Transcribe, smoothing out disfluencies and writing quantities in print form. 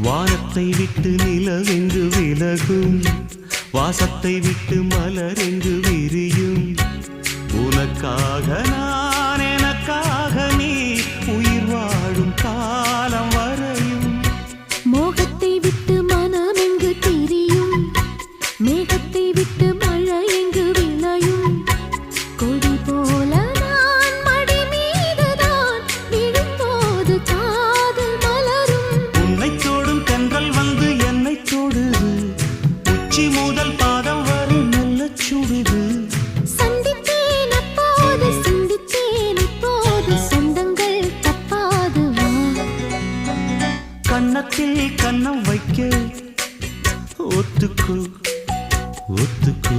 வானத்தை விட்டு நிலவென்று விலகும், வாசத்தை விட்டு மலரென்று விரியும். உனக்காக நான், எனக்காக நீ, உயிர் வாழும் காலம் வரையும். மோகத்தை விட்டு மனம் எங்கு திரியும், மேகத்தை விட்டு மழை எங்கு விளையும். கொடி போல நான் மடி மீதுதான் விழும்போது காதல் மலரும். உன்னை தோடும் தென்றல் வந்து என்னை தொடுது, உச்சி முதல் பாதம் வரை நல்ல சுடுது. சந்தித்தேன் அப்போது, சிந்தித்தேன் இப்போது, சொந்தங்கள் தப்பாது வா. கன்னத்தில் கன்னம் வைக்க ஒத்துக்கோ ஒத்துக்கோ.